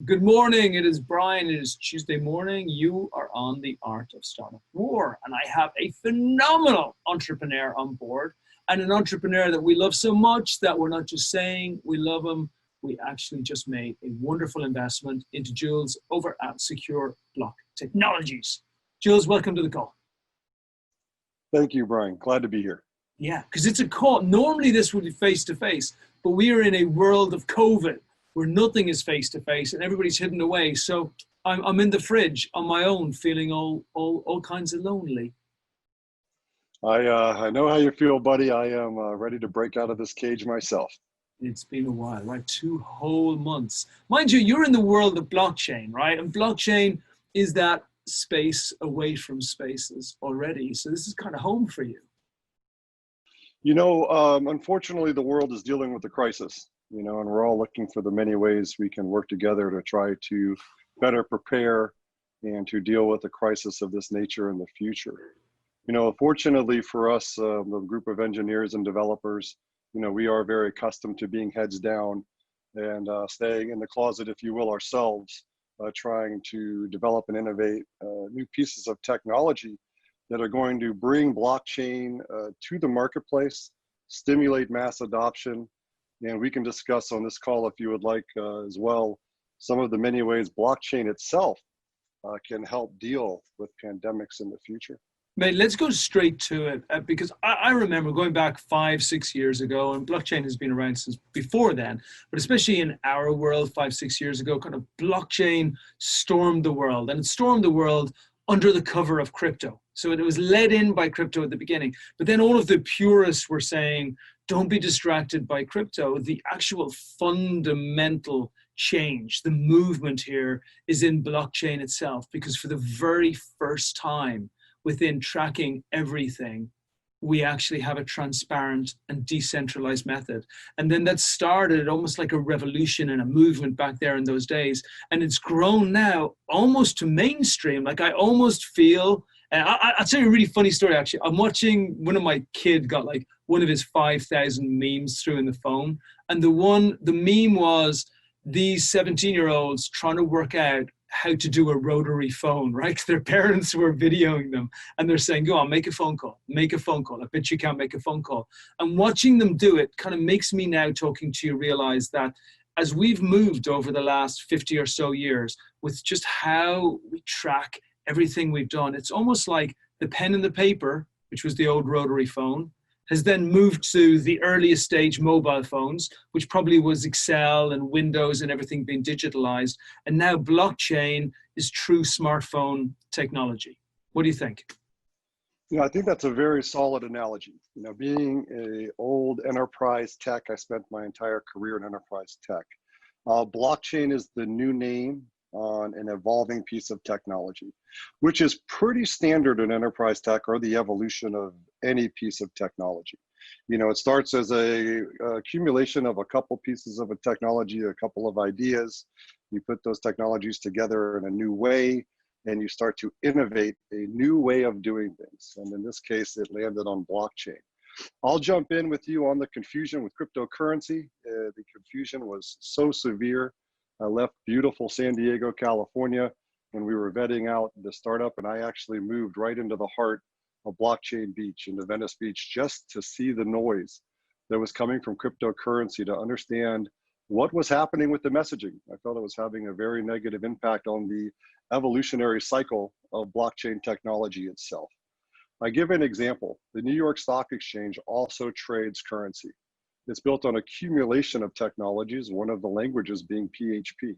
Good morning. It is Brian. It is Tuesday morning. You are on the Art of Startup War, and I have a phenomenal entrepreneur on board, and an entrepreneur that we love so much that we're not just saying we love him. We actually just made a wonderful investment into Jules over at Secure Block Technologies. Jules, welcome to the call. Thank you, Brian. Glad to be here. Yeah, because it's a call. Normally this would be face-to-face, but we are in a world of COVID where nothing is face-to-face and everybody's hidden away. So I'm in the fridge on my own, feeling all kinds of lonely. I know how you feel, buddy. I am ready to break out of this cage myself. It's been a while, right? 2 whole months. Mind you, you're in the world of blockchain, right? And blockchain is that space away from spaces already. So this is kind of home for you. You know, unfortunately, the world is dealing with a crisis, and we're all looking for the many ways we can work together to try to better prepare and to deal with a crisis of this nature in the future. Fortunately for us, the group of engineers and developers, we are very accustomed to being heads down and staying in the closet, if you will, ourselves, trying to develop and innovate new pieces of technology that are going to bring blockchain to the marketplace, stimulate mass adoption, and we can discuss on this call, if you would like as well, some of the many ways blockchain itself can help deal with pandemics in the future. Mate, let's go straight to it because I remember going back 5-6 years ago, and blockchain has been around since before then, but especially in our world 5-6 years ago, kind of blockchain stormed the world, and it stormed the world under the cover of crypto. So it was led in by crypto at the beginning, but then all of the purists were saying, don't be distracted by crypto. The actual fundamental change, the movement here is in blockchain itself, because for the very first time within tracking everything, we actually have a transparent and decentralized method. And then that started almost like a revolution and a movement back there in those days. And it's grown now almost to mainstream. Like I almost feel, I'll tell you a really funny story actually. I'm watching, one of my kids got like one of his 5,000 memes through in the phone. And the meme was these 17-year-olds trying to work out how to do a rotary phone, right? 'Cause their parents were videoing them and they're saying, go on, make a phone call, make a phone call. I bet you can't make a phone call. And watching them do it kind of makes me now, talking to you, realize that as we've moved over the last 50 or so years with just how we track everything we've done, it's almost like the pen and the paper, which was the old rotary phone, has then moved to the earliest stage mobile phones, which probably was Excel and Windows and everything being digitalized. And now blockchain is true smartphone technology. What do you think? Yeah, I think that's a very solid analogy. Being an old enterprise tech, I spent my entire career in enterprise tech. Blockchain is the new name on an evolving piece of technology, which is pretty standard in enterprise tech or the evolution of any piece of technology. It starts as a accumulation of a couple pieces of a technology, a couple of ideas. You put those technologies together in a new way, and you start to innovate a new way of doing things. And in this case, it landed on blockchain. I'll jump in with you on the confusion with cryptocurrency. The confusion was so severe. I left beautiful San Diego, California, when we were vetting out the startup, and I actually moved right into the heart of Blockchain Beach, into Venice Beach, just to see the noise that was coming from cryptocurrency, to understand what was happening with the messaging. I felt it was having a very negative impact on the evolutionary cycle of blockchain technology itself. I give an example. The New York Stock Exchange also trades currency. It's built on accumulation of technologies, one of the languages being PHP.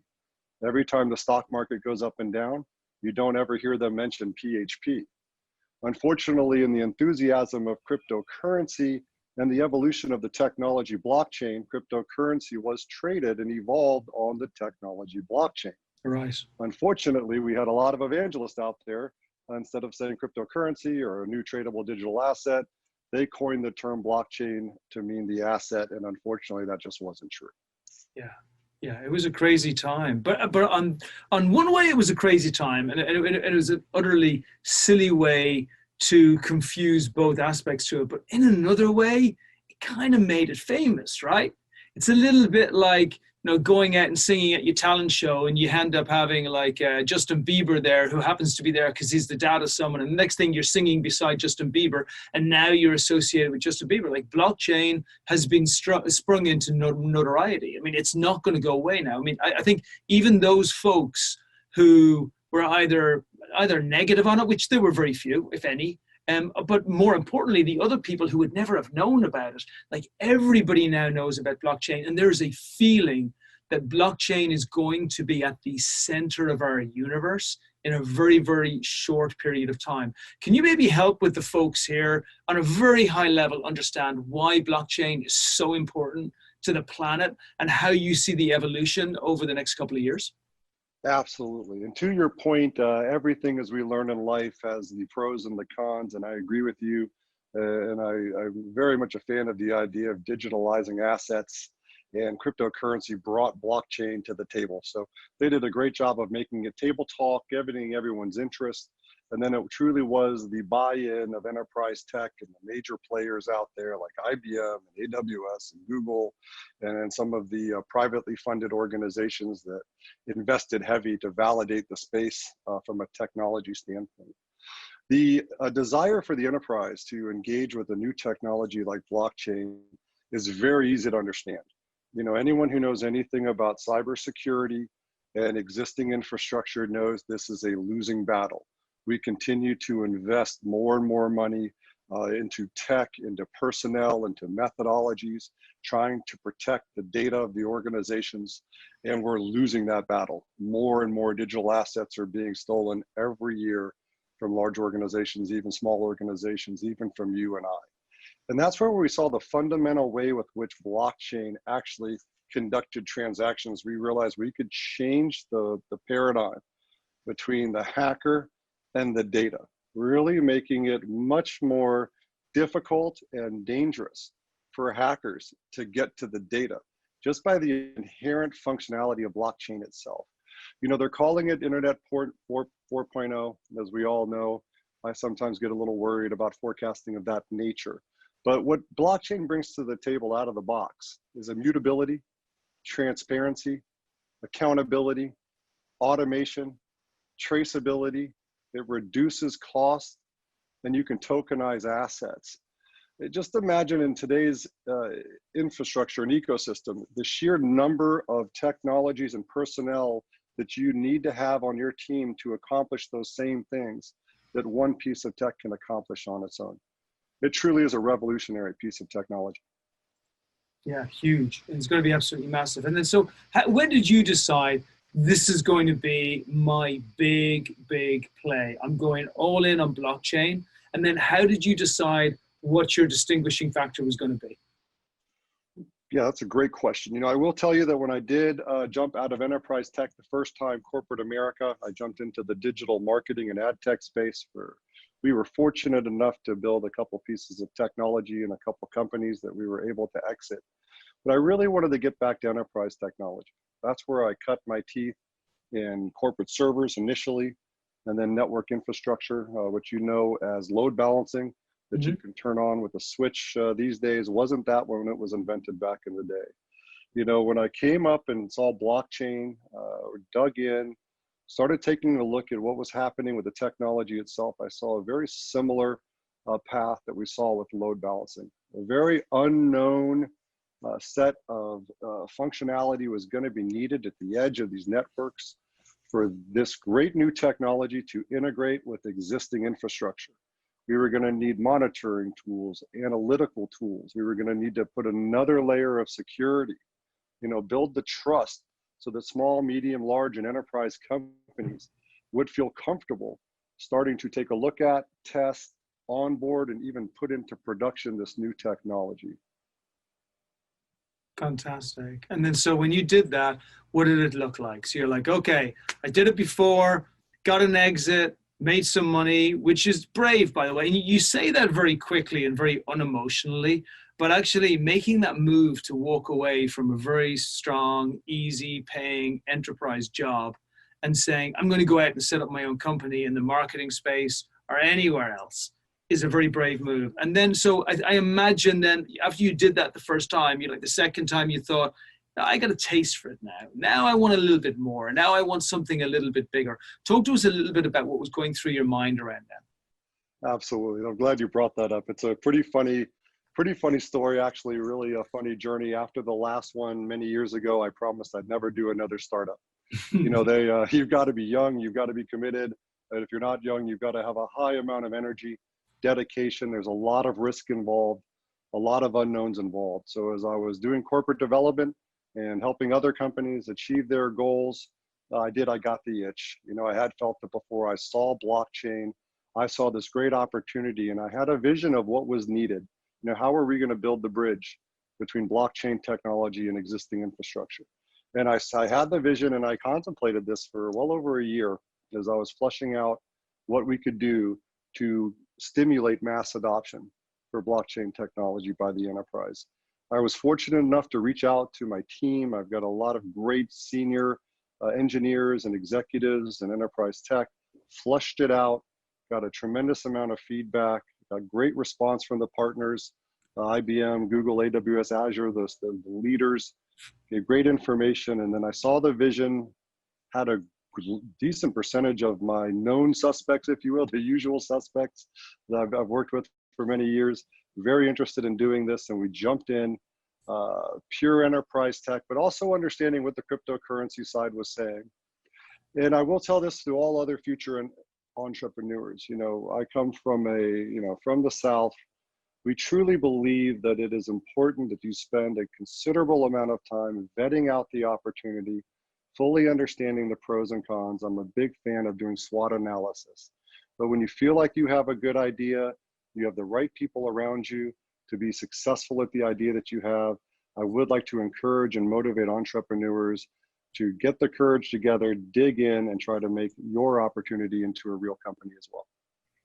Every time the stock market goes up and down, you don't ever hear them mention PHP. Unfortunately, in the enthusiasm of cryptocurrency and the evolution of the technology blockchain, cryptocurrency was traded and evolved on the technology blockchain. Right. Unfortunately, we had a lot of evangelists out there. Instead of saying cryptocurrency or a new tradable digital asset, they coined the term blockchain to mean the asset, and unfortunately, that just wasn't true. Yeah, it was a crazy time. But on one way, it was a crazy time, and it was an utterly silly way to confuse both aspects to it. But in another way, it kind of made it famous, right? It's a little bit like going out and singing at your talent show, and you end up having like Justin Bieber there, who happens to be there because he's the dad of someone, and the next thing you're singing beside Justin Bieber, and now you're associated with Justin Bieber. Like, blockchain has been sprung into notoriety. I mean, it's not going to go away now. I mean, I think even those folks who were either negative on it, which there were very few, if any, but more importantly, the other people who would never have known about it, like, everybody now knows about blockchain, and there's a feeling that blockchain is going to be at the center of our universe in a very, very short period of time. Can you maybe help with the folks here on a very high level understand why blockchain is so important to the planet and how you see the evolution over the next couple of years? Absolutely. And to your point, everything as we learn in life has the pros and the cons, and I agree with you. I'm very much a fan of the idea of digitalizing assets, and cryptocurrency brought blockchain to the table. So they did a great job of making it table talk, getting everyone's interest. And then it truly was the buy-in of enterprise tech and the major players out there like IBM and AWS and Google, and some of the privately funded organizations that invested heavy to validate the space from a technology standpoint. The desire for the enterprise to engage with a new technology like blockchain is very easy to understand. You know, anyone who knows anything about cybersecurity and existing infrastructure knows this is a losing battle. We continue to invest more and more money into tech, into personnel, into methodologies, trying to protect the data of the organizations, and we're losing that battle. More and more digital assets are being stolen every year from large organizations, even small organizations, even from you and I. And that's where we saw the fundamental way with which blockchain actually conducted transactions. We realized we could change the paradigm between the hacker and the data, really making it much more difficult and dangerous for hackers to get to the data just by the inherent functionality of blockchain itself. You know, they're calling it Internet 4.0, as we all know. I sometimes get a little worried about forecasting of that nature. But what blockchain brings to the table out of the box is immutability, transparency, accountability, automation, traceability. It reduces cost, and you can tokenize assets. Just imagine in today's infrastructure and ecosystem, the sheer number of technologies and personnel that you need to have on your team to accomplish those same things that one piece of tech can accomplish on its own. It truly is a revolutionary piece of technology. Yeah, huge. It's going to be absolutely massive. And then, so when did you decide this is going to be my big, big play? I'm going all in on blockchain. And then how did you decide what your distinguishing factor was going to be? Yeah, that's a great question. You know, I will tell you that when I did jump out of enterprise tech the first time, corporate America, I jumped into the digital marketing and ad tech space. We were fortunate enough to build a couple pieces of technology and a couple companies that we were able to exit. But I really wanted to get back to enterprise technology. That's where I cut my teeth in corporate servers initially, and then network infrastructure, which you know as load balancing, that you can turn on with a switch these days. Wasn't that when it was invented back in the day. You know, when I came up and saw blockchain, dug in, started taking a look at what was happening with the technology itself, I saw a very similar path that we saw with load balancing. A very unknown set of functionality was going to be needed at the edge of these networks for this great new technology to integrate with existing infrastructure. We were going to need monitoring tools, analytical tools. We were going to need to put another layer of security, you know, build the trust so that small, medium, large, and enterprise companies would feel comfortable starting to take a look at, test, onboard, and even put into production this new technology. Fantastic. And then, so when you did that, what did it look like? So you're like, okay, I did it before, got an exit, made some money, which is brave, by the way. And you say that very quickly and very unemotionally, but actually making that move to walk away from a very strong, easy paying enterprise job and saying, I'm going to go out and set up my own company in the marketing space or anywhere else, is a very brave move. And then, so I imagine then after you did that the first time, you like the second time you thought, Now I got a taste for it now. Now I want a little bit more. Now I want something a little bit bigger. Talk to us a little bit about what was going through your mind around that. Absolutely. I'm glad you brought that up. It's a pretty funny story, actually, really a funny journey. After the last one many years ago, I promised I'd never do another startup. You know, you've got to be young, you've got to be committed. And if you're not young, you've got to have a high amount of energy, dedication. There's a lot of risk involved, a lot of unknowns involved. So as I was doing corporate development and helping other companies achieve their goals, I got the itch. You know, I had felt it before. I saw blockchain. I saw this great opportunity, and I had a vision of what was needed. You know, how are we going to build the bridge between blockchain technology and existing infrastructure? And I had the vision, and I contemplated this for well over a year as I was fleshing out what we could do to stimulate mass adoption for blockchain technology by the enterprise. I was fortunate enough to reach out to my team. I've got a lot of great senior engineers and executives and enterprise tech, fleshed it out, got a tremendous amount of feedback, got great response from the partners, IBM, Google, AWS, Azure, the leaders, gave great information. And then I saw the vision, had a decent percentage of my known suspects, if you will, the usual suspects that I've worked with for many years, very interested in doing this. And we jumped in, pure enterprise tech, but also understanding what the cryptocurrency side was saying. And I will tell this to all other future entrepreneurs. You know, I come from from the South. We truly believe that it is important that you spend a considerable amount of time vetting out the opportunity, fully understanding the pros and cons. I'm a big fan of doing SWOT analysis. But when you feel like you have a good idea, you have the right people around you to be successful at the idea that you have, I would like to encourage and motivate entrepreneurs to get the courage together, dig in, and try to make your opportunity into a real company as well.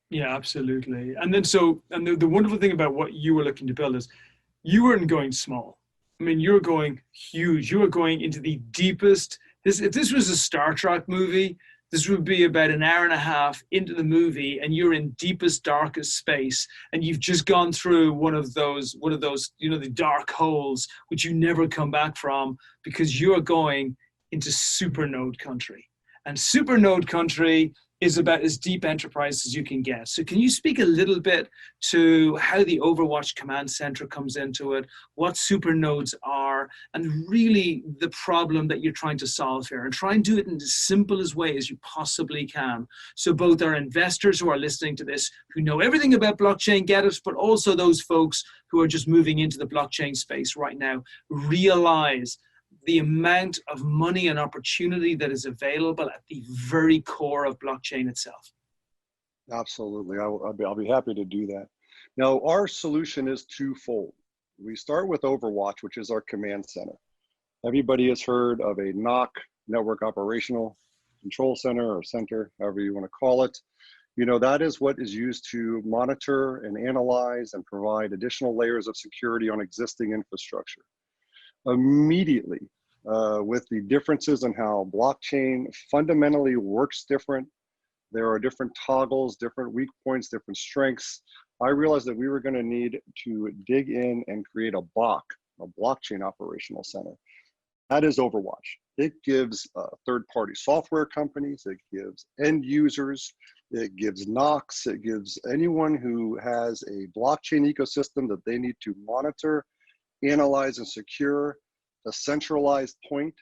Yeah, absolutely. And then the wonderful thing about what you were looking to build is you weren't going small. I mean, you're going huge. You are going into the deepest. If this was a Star Trek movie, this would be about an hour and a half into the movie, and you're in deepest, darkest space, and you've just gone through one of those, you know, the dark holes which you never come back from, because you're going into SuperNode country. And SuperNode country is about as deep enterprise as you can get. So can you speak a little bit to how the Overwatch command center comes into it, what SuperNodes are, and really the problem that you're trying to solve here, and try and do it in as simple as way as you possibly can. So both our investors who are listening to this, who know everything about blockchain, get it, but also those folks who are just moving into the blockchain space right now, realize the amount of money and opportunity that is available at the very core of blockchain itself. Absolutely, I'll be happy to do that. Now, our solution is twofold. We start with Overwatch, which is our command center. Everybody has heard of a NOC, Network Operational Control Center, or center, however you want to call it. You know, that is what is used to monitor and analyze and provide additional layers of security on existing infrastructure. Immediately, with the differences in how blockchain fundamentally works different, there are different toggles, different weak points, different strengths. I realized that we were going to need to dig in and create a BOC, a blockchain operational center. That is Overwatch. It gives third-party software companies, it gives end users, it gives NOCs, it gives anyone who has a blockchain ecosystem that they need to monitor, analyze, and secure, a centralized point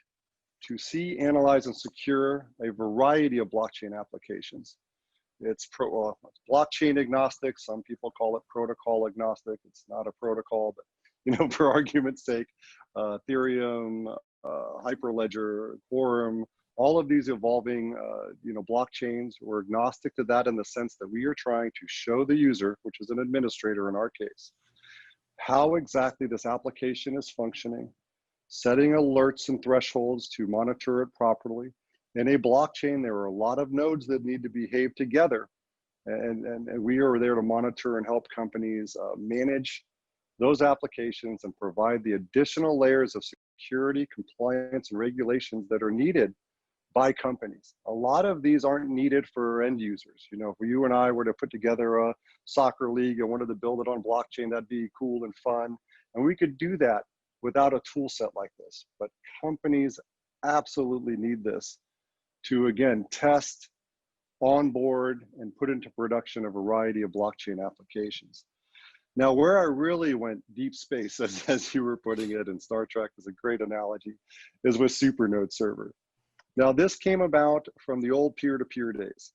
to see, analyze, and secure a variety of blockchain applications. It's blockchain agnostic. Some people call it protocol agnostic. It's not a protocol, but you know, for argument's sake, Ethereum, Hyperledger, Quorum, all of these evolving, blockchains, we're agnostic to that in the sense that we are trying to show the user, which is an administrator in our case, how exactly this application is functioning, setting alerts and thresholds to monitor it properly. In a blockchain, there are a lot of nodes that need to behave together. And we are there to monitor and help companies manage those applications and provide the additional layers of security, compliance, and regulations that are needed by companies. A lot of these aren't needed for end users. You know, if you and I were to put together a soccer league and wanted to build it on blockchain, that'd be cool and fun. And we could do that without a tool set like this. But companies absolutely need this to, again, test, onboard, and put into production a variety of blockchain applications. Now, where I really went deep space, as you were putting it, and Star Trek is a great analogy, is with SuperNode server. Now, this came about from the old peer-to-peer days.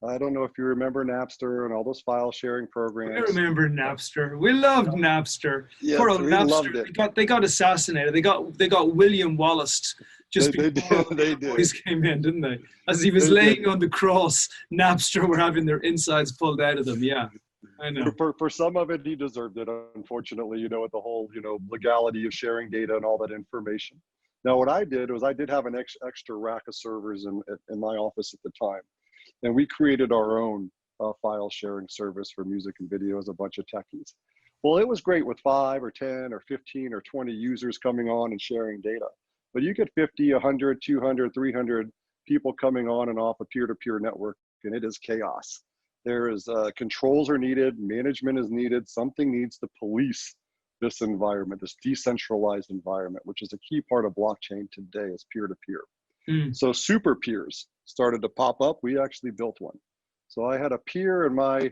I don't know if you remember Napster and all those file sharing programs. I remember Napster. We loved Napster. Yes, Poor old we Napster. loved it. They got assassinated. They got William Wallace just before they the boys came in, didn't they? As he was laying on the cross, Napster were having their insides pulled out of them. Yeah, I know. For some of it, he deserved it. Unfortunately, with the whole legality of sharing data and all that information. Now, what I did was I did have an extra rack of servers in my office at the time. And we created our own file sharing service for music and video as a bunch of techies. Well, it was great with 5 or 10 or 15 or 20 users coming on and sharing data. But you get 50, 100, 200, 300 people coming on and off a peer-to-peer network, and it is chaos. There is controls are needed, management is needed, something needs to police this environment, this decentralized environment, which is a key part of blockchain today is peer-to-peer. So super peers started to pop up. We actually built one. So I had a peer in my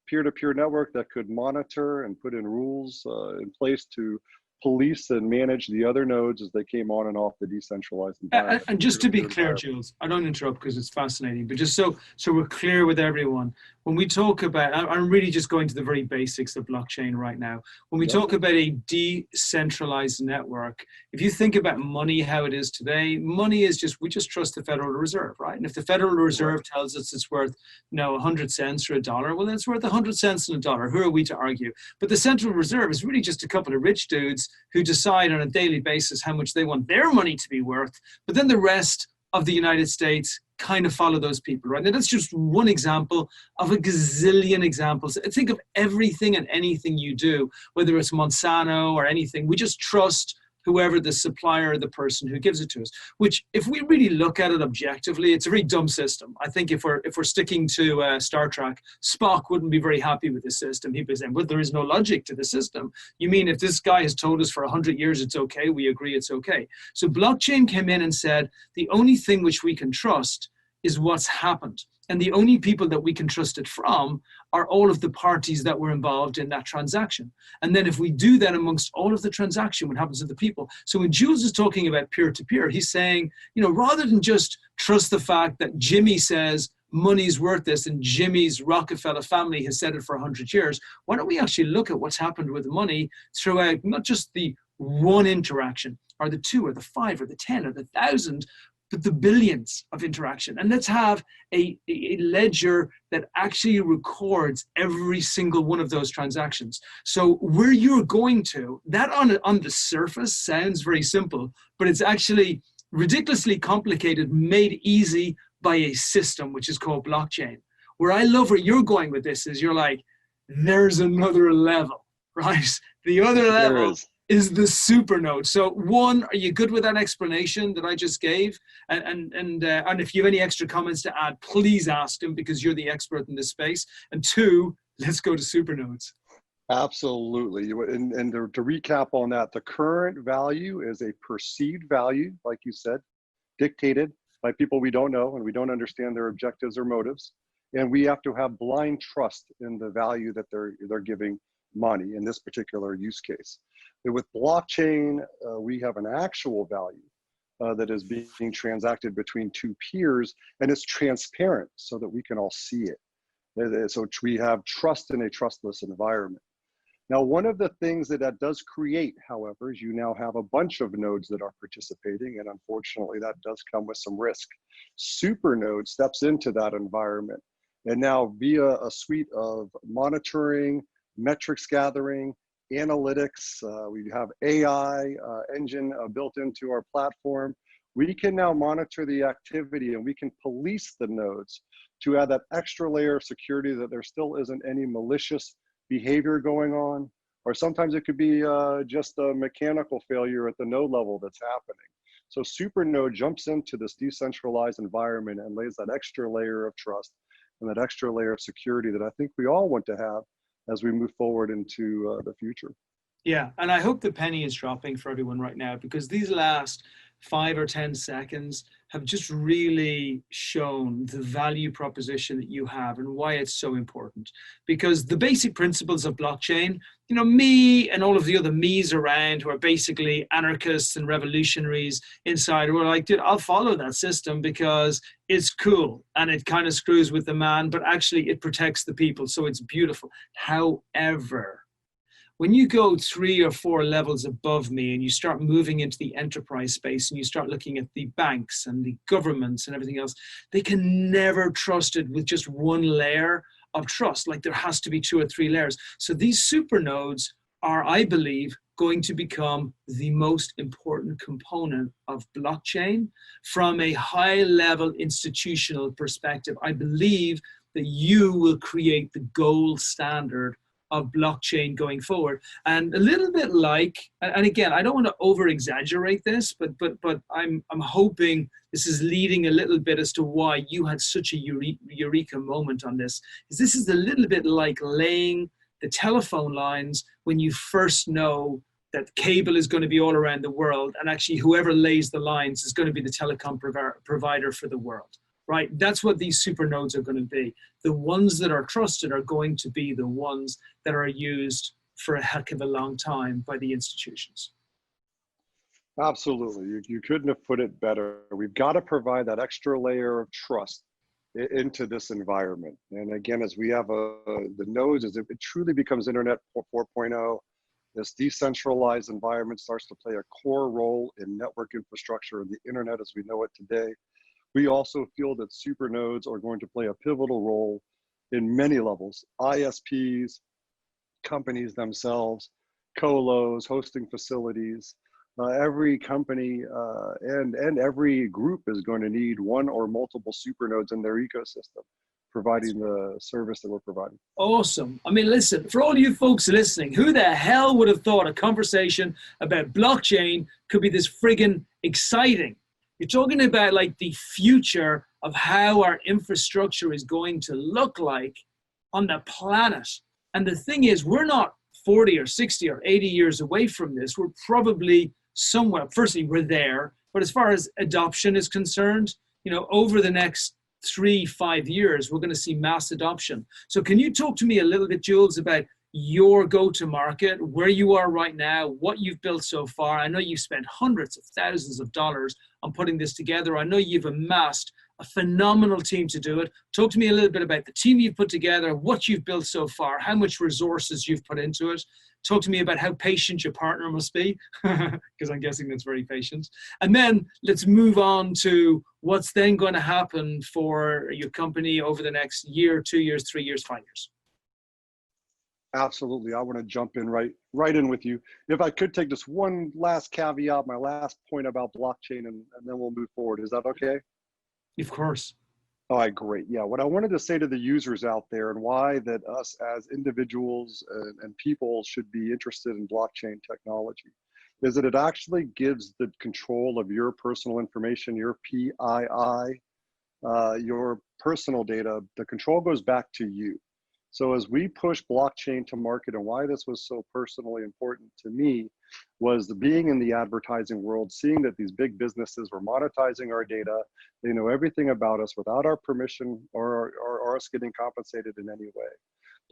peer-to-peer network that could monitor and put in rules in place to police and manage the other nodes as they came on and off the decentralized environment. And just to be clear, Jules, I don't interrupt because it's fascinating, but just so we're clear with everyone, when we talk about, I'm really just going to the very basics of blockchain right now. When we talk about a decentralized network, if you think about money, how it is today, money is we just trust the Federal Reserve, right? And if the Federal Reserve tells us it's worth, 100 cents or a dollar, well, then it's worth 100 cents and a dollar. Who are we to argue? But the Central Reserve is really just a couple of rich dudes who decide on a daily basis how much they want their money to be worth. But then the rest of the United States kind of follow those people, right? Now, that's just one example of a gazillion examples. Think of everything and anything you do, whether it's Monsanto or anything. We just trust whoever the supplier or the person who gives it to us, which if we really look at it objectively, it's a very dumb system. I think if we're sticking to Star Trek, Spock wouldn't be very happy with this system. He'd be saying, but there is no logic to the system. You mean if this guy has told us for 100 years it's okay, we agree it's okay. So blockchain came in and said, the only thing which we can trust is what's happened. And the only people that we can trust it from are all of the parties that were involved in that transaction. And then if we do that amongst all of the transaction, what happens to the people? So when Jules is talking about peer-to-peer, he's saying, rather than just trust the fact that Jimmy says money's worth this and Jimmy's Rockefeller family has said it for 100 years, why don't we actually look at what's happened with money throughout not just the one interaction or the 2 or the 5 or the 10 or the 1,000, but the billions of interaction. And let's have a ledger that actually records every single one of those transactions. So where you're going to, that on the surface sounds very simple, but it's actually ridiculously complicated, made easy by a system, which is called blockchain. Where I love where you're going with this is you're like, there's another level, right? The other level is the SuperNode. So one, are you good with that explanation that I just gave? And if you have any extra comments to add, please ask them because you're the expert in this space. And 2, let's go to SuperNodes. Absolutely. And to recap on that, the current value is a perceived value, like you said, dictated by people we don't know and we don't understand their objectives or motives. And we have to have blind trust in the value that they're giving money in this particular use case. And with blockchain, we have an actual value that is being transacted between 2 peers, and it's transparent so that we can all see it. So we have trust in a trustless environment. Now, one of the things that does create, however, is you now have a bunch of nodes that are participating, and unfortunately that does come with some risk. SuperNode steps into that environment, and now via a suite of monitoring, metrics gathering, analytics, we have AI engine built into our platform. We can now monitor the activity and we can police the nodes to add that extra layer of security that there still isn't any malicious behavior going on, or sometimes it could be just a mechanical failure at the node level that's happening. So SuperNode jumps into this decentralized environment and lays that extra layer of trust and that extra layer of security that I think we all want to have as we move forward into the future. Yeah, and I hope the penny is dropping for everyone right now, because these last 5 or 10 seconds have just really shown the value proposition that you have and why it's so important. Because the basic principles of blockchain, me and all of the other me's around who are basically anarchists and revolutionaries inside, were like, dude, I'll follow that system because it's cool and it kind of screws with the man, but actually it protects the people. So it's beautiful. However, when you go 3 or 4 levels above me and you start moving into the enterprise space and you start looking at the banks and the governments and everything else, they can never trust it with just one layer of trust. Like, there has to be 2 or 3 layers. So these supernodes are, I believe, going to become the most important component of blockchain from a high level institutional perspective. I believe that you will create the gold standard of blockchain going forward. And a little bit like, and again, I don't want to over exaggerate this, but I'm hoping this is leading a little bit as to why you had such a eureka moment on this. Is this is a little bit like laying the telephone lines when you first know that cable is going to be all around the world, and actually whoever lays the lines is going to be the telecom provider for the world. Right? That's what these supernodes are going to be. The ones that are trusted are going to be the ones that are used for a heck of a long time by the institutions. Absolutely. You couldn't have put it better. We've got to provide that extra layer of trust into this environment. And again, as we have the nodes, as it truly becomes Internet 4.0, this decentralized environment starts to play a core role in network infrastructure and the Internet as we know it today. We also feel that supernodes are going to play a pivotal role in many levels: ISPs, companies themselves, colos, hosting facilities. Every company and every group is going to need one or multiple supernodes in their ecosystem, providing the service that we're providing. Awesome. I mean, listen, for all you folks listening, who the hell would have thought a conversation about blockchain could be this friggin' exciting? You're talking about like the future of how our infrastructure is going to look like on the planet. And the thing is, we're not 40 or 60 or 80 years away from this. We're probably somewhere, firstly, we're there. But as far as adoption is concerned, over the next 3-5 years, we're going to see mass adoption. So can you talk to me a little bit, Jules, about your go-to-market, where you are right now, what you've built so far? I know you've spent hundreds of thousands of dollars on putting this together. I know you've amassed a phenomenal team to do it. Talk to me a little bit about the team you've put together, what you've built so far, how much resources you've put into it. Talk to me about how patient your partner must be, because I'm guessing that's very patient. And then let's move on to what's then going to happen for your company over the next year, 2 years, 3 years, 5 years. Absolutely. I want to jump in right in with you. If I could take just one last caveat, my last point about blockchain, and then we'll move forward. Is that okay? Of course. All right, great. Yeah, what I wanted to say to the users out there and why that us as individuals and people should be interested in blockchain technology is that it actually gives the control of your personal information, your PII, your personal data, the control goes back to you. So as we push blockchain to market, and why this was so personally important to me was being in the advertising world, seeing that these big businesses were monetizing our data. They know everything about us without our permission or us getting compensated in any way.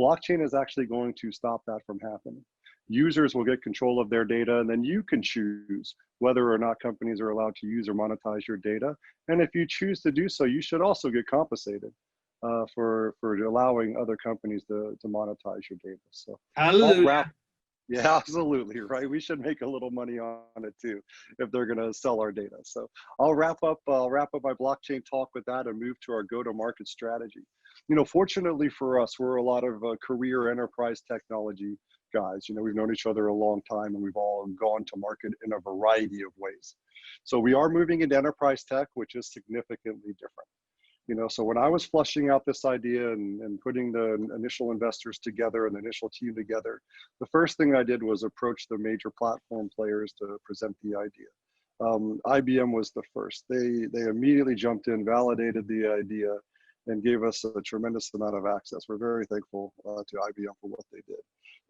Blockchain is actually going to stop that from happening. Users will get control of their data, and then you can choose whether or not companies are allowed to use or monetize your data. And if you choose to do so, you should also get compensated for allowing other companies to monetize your data. So Hallelujah. Yeah, absolutely, right. We should make a little money on it too if they're going to sell our data. So I'll wrap up my blockchain talk with that and move to our go-to-market strategy. Fortunately for us, we're a lot of career enterprise technology guys. We've known each other a long time, and we've all gone to market in a variety of ways. So we are moving into enterprise tech, which is significantly different. So when I was fleshing out this idea and putting the initial investors together and the initial team together, the first thing I did was approach the major platform players to present the idea. IBM was the first. They immediately jumped in, validated the idea, and gave us a tremendous amount of access. We're very thankful to IBM for what they did.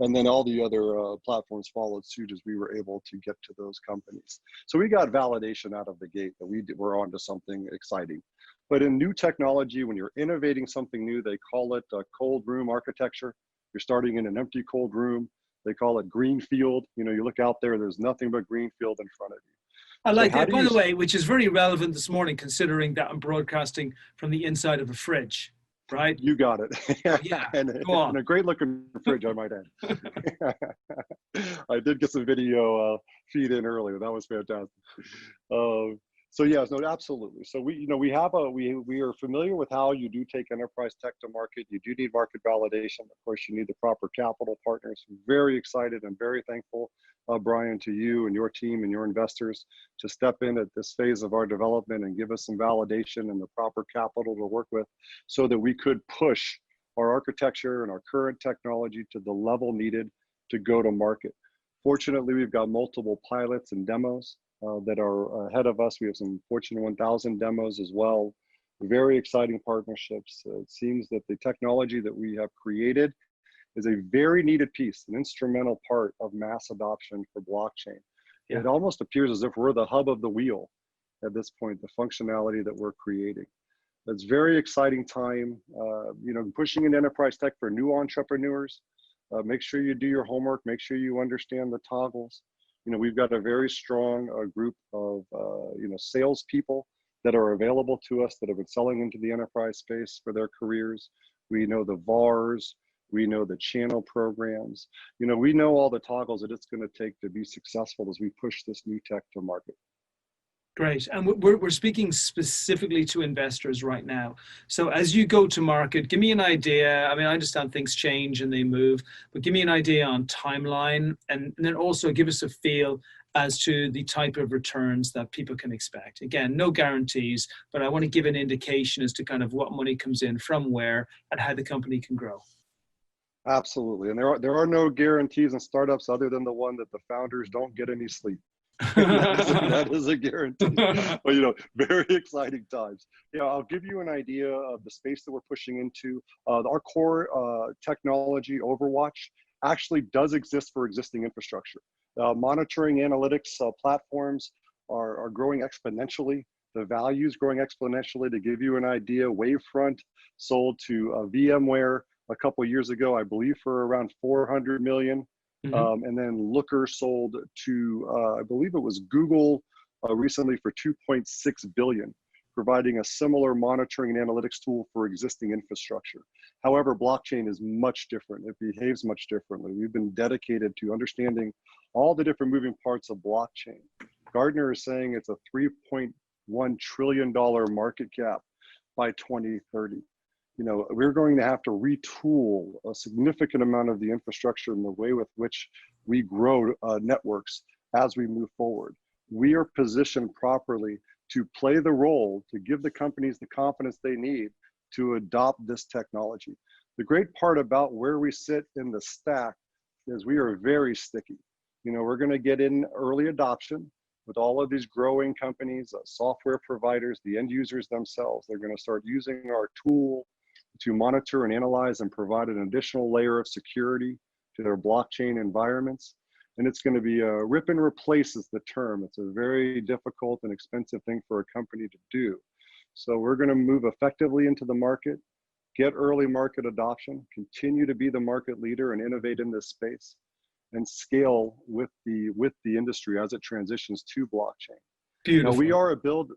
And then all the other platforms followed suit as we were able to get to those companies. So we got validation out of the gate that we're onto something exciting. But in new technology, when you're innovating something new, they call it cold room architecture. You're starting in an empty cold room. They call it greenfield. You know, you look out there, there's nothing but greenfield in front of you. I So like how it, do by you, the way, which is very relevant this morning, considering that I'm broadcasting from the inside of a fridge, right? you got it. Yeah, and go on. a great looking fridge, I might add. I did get some video feed in earlier. That was fantastic. So yes, no, absolutely. So we are familiar with how you do take enterprise tech to market. You do need market validation. Of course, you need the proper capital partners. Very excited and very thankful, Brian, to you and your team and your investors to step in at this phase of our development and give us some validation and the proper capital to work with so that we could push our architecture and our current technology to the level needed to go to market. Fortunately, we've got multiple pilots and demos that are ahead of us. We have some Fortune 1000 demos as well. Very exciting partnerships. It seems that the technology that we have created is a very needed piece, an instrumental part of mass adoption for blockchain. Yeah. It almost appears as if we're the hub of the wheel at this point, the functionality that we're creating. It's very exciting time, pushing in enterprise tech for new entrepreneurs. Make sure you do your homework, make sure you understand the toggles. We've got a very strong group of, salespeople that are available to us that have been selling into the enterprise space for their careers. We know the VARs, we know the channel programs. We know all the toggles that it's going to take to be successful as we push this new tech to market. Great. And we're speaking specifically to investors right now. So as you go to market, give me an idea. I mean, I understand things change and they move, but give me an idea on timeline and then also give us a feel as to the type of returns that people can expect. Again, no guarantees, but I want to give an indication as to kind of what money comes in from where and how the company can grow. Absolutely. And there are no guarantees in startups other than the one that the founders don't get any sleep. that is a guarantee. But very exciting times. I'll give you an idea of the space that we're pushing into. Our core technology, Overwatch, actually does exist for existing infrastructure. Monitoring analytics platforms are growing exponentially. The value is growing exponentially. To give you an idea, Wavefront sold to VMware a couple of years ago, I believe for around 400 million. Mm-hmm. And then Looker sold to, I believe it was Google recently for 2.6 billion, providing a similar monitoring and analytics tool for existing infrastructure. However, blockchain is much different. It behaves much differently. We've been dedicated to understanding all the different moving parts of blockchain. Gartner is saying it's a $3.1 trillion market cap by 2030. We're going to have to retool a significant amount of the infrastructure and the way with which we grow networks as we move forward. We are positioned properly to play the role, to give the companies the confidence they need to adopt this technology. The great part about where we sit in the stack is we are very sticky. We're going to get in early adoption with all of these growing companies, software providers, the end users themselves. They're going to start using our tool to monitor and analyze and provide an additional layer of security to their blockchain environments. And it's going to be a rip and replace is the term. It's a very difficult and expensive thing for a company to do. So we're going to move effectively into the market, get early market adoption, continue to be the market leader and innovate in this space, and scale with the industry as it transitions to blockchain. Beautiful.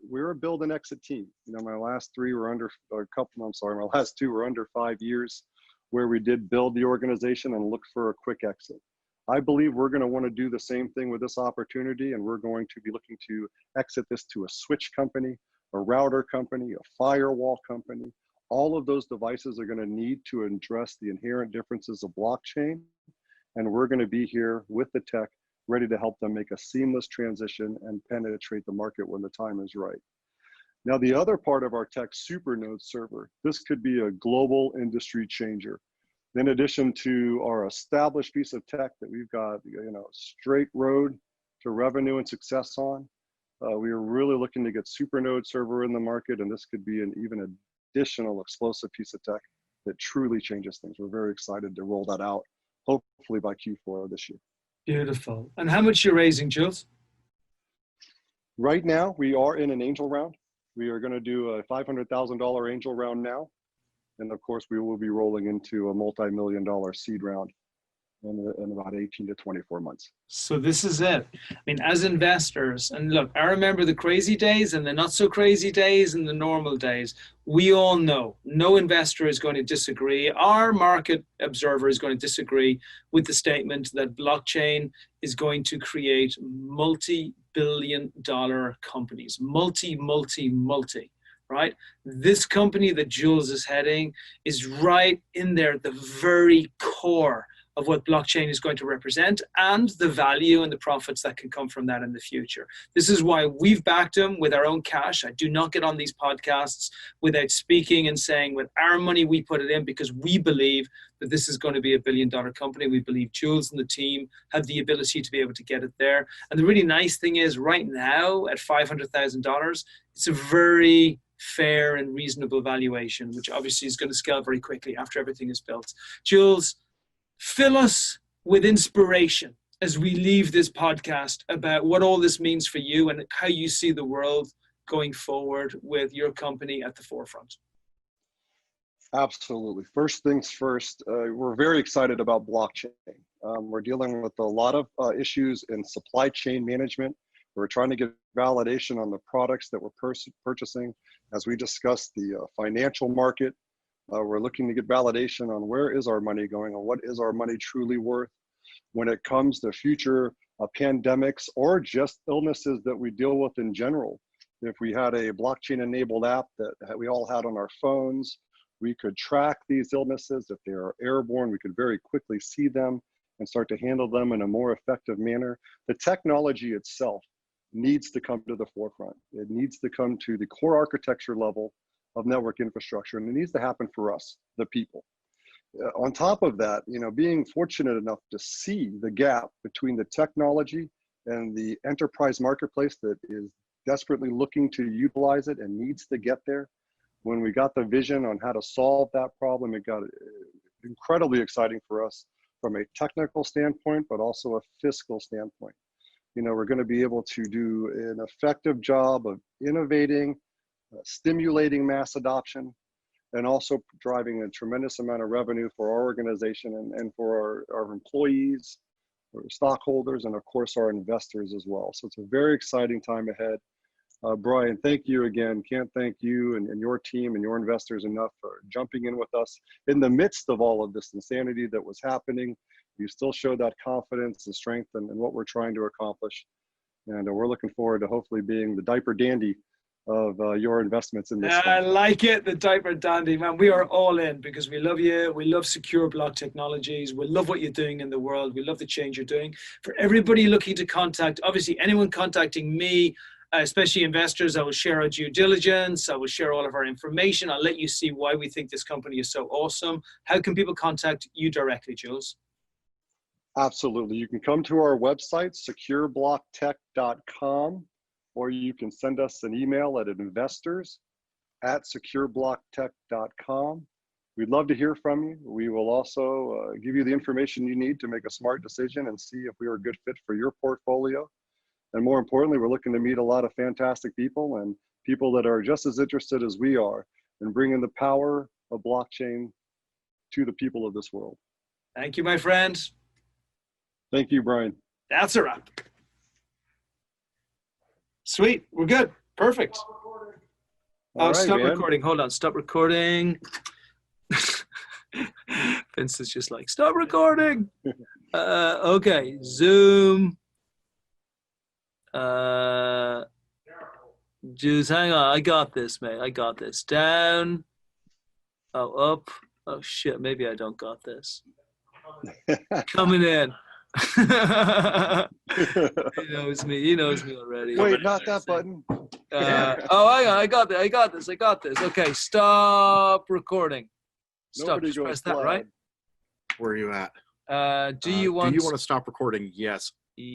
We're a build and exit team. My last two were under 5 years where we did build the organization and look for a quick exit. I believe we're going to want to do the same thing with this opportunity, and we're going to be looking to exit this to a switch company, a router company, a firewall company. All of those devices are going to need to address the inherent differences of blockchain, and we're going to be here with the tech ready to help them make a seamless transition and penetrate the market when the time is right. Now, the other part of our tech, SuperNodes server, this could be a global industry changer. In addition to our established piece of tech that we've got, straight road to revenue and success on, we are really looking to get SuperNode server in the market, and this could be an even additional explosive piece of tech that truly changes things. We're very excited to roll that out hopefully by Q4 of this year. Beautiful. And how much you're raising, Jules? Right now, we are in an angel round. We are going to do a $500,000 angel round now. And of course, we will be rolling into a multi-million-dollar seed round in about 18 to 24 months. So this is it. I mean, as investors, and look, I remember the crazy days and the not so crazy days and the normal days. We all know no investor is going to disagree. Our market observer is going to disagree with the statement that blockchain is going to create multi-billion-dollar companies, multi, right? This company that Jules is heading is right in there at the very core of what blockchain is going to represent and the value and the profits that can come from that in the future. This is why we've backed him with our own cash. I do not get on these podcasts without speaking and saying with our money we put it in, because we believe that this is going to be a billion-dollar company. We believe Jules and the team have the ability to be able to get it there. And the really nice thing is right now at $500,000, it's a very fair and reasonable valuation, which obviously is going to scale very quickly after everything is built. Jules, fill us with inspiration as we leave this podcast about what all this means for you and how you see the world going forward with your company at the forefront. Absolutely. First things first, we're very excited about blockchain. We're dealing with a lot of issues in supply chain management. We're trying to get validation on the products that we're purchasing. As we discussed the financial market, we're looking to get validation on where is our money going and what is our money truly worth when it comes to future pandemics or just illnesses that we deal with in general. If we had a blockchain-enabled app that we all had on our phones, we could track these illnesses. If they are airborne, we could very quickly see them and start to handle them in a more effective manner. The technology itself needs to come to the forefront. It needs to come to the core architecture level of network infrastructure, and it needs to happen for us, the people. On top of that, being fortunate enough to see the gap between the technology and the enterprise marketplace that is desperately looking to utilize it and needs to get there. When we got the vision on how to solve that problem, it got incredibly exciting for us from a technical standpoint, but also a fiscal standpoint. We're going to be able to do an effective job of innovating, stimulating mass adoption, and also driving a tremendous amount of revenue for our organization and for our employees, our stockholders, and of course our investors as well. So it's a very exciting time ahead. Brian, thank you again. Can't thank you and your team and your investors enough for jumping in with us in the midst of all of this insanity that was happening. You still show that confidence and strength in what we're trying to accomplish. And we're looking forward to hopefully being the diaper dandy of your investments in this. I like it, the diaper dandy, man. We are all in because we love you. We love secure block technologies. We love what you're doing in the world. We love the change you're doing. For everybody looking to contact, obviously anyone contacting me, especially investors, I will share our due diligence. I will share all of our information. I'll let you see why we think this company is so awesome. How can people contact you directly, Jules? Absolutely. You can come to our website, secureblocktech.com, or you can send us an email at investors@secureblocktech.com. We'd love to hear from you. We will also give you the information you need to make a smart decision and see if we are a good fit for your portfolio. And more importantly, we're looking to meet a lot of fantastic people and people that are just as interested as we are in bringing the power of blockchain to the people of this world. Thank you, my friend. Thank you, Brian. That's a wrap. Sweet. We're good. Perfect. Stop recording. Hold on. Stop recording. Vince is just like, stop recording. Okay. Zoom. Jules, hang on. I got this, mate. I got this. Down. Oh, up. Oh, shit. Maybe I don't got this. Coming in. He knows me. He knows me already. Wait, not that button. Hang on. I got this. Okay, stop recording. Stop. Just press that, right? Where are you at? Do you want to stop recording? Yes.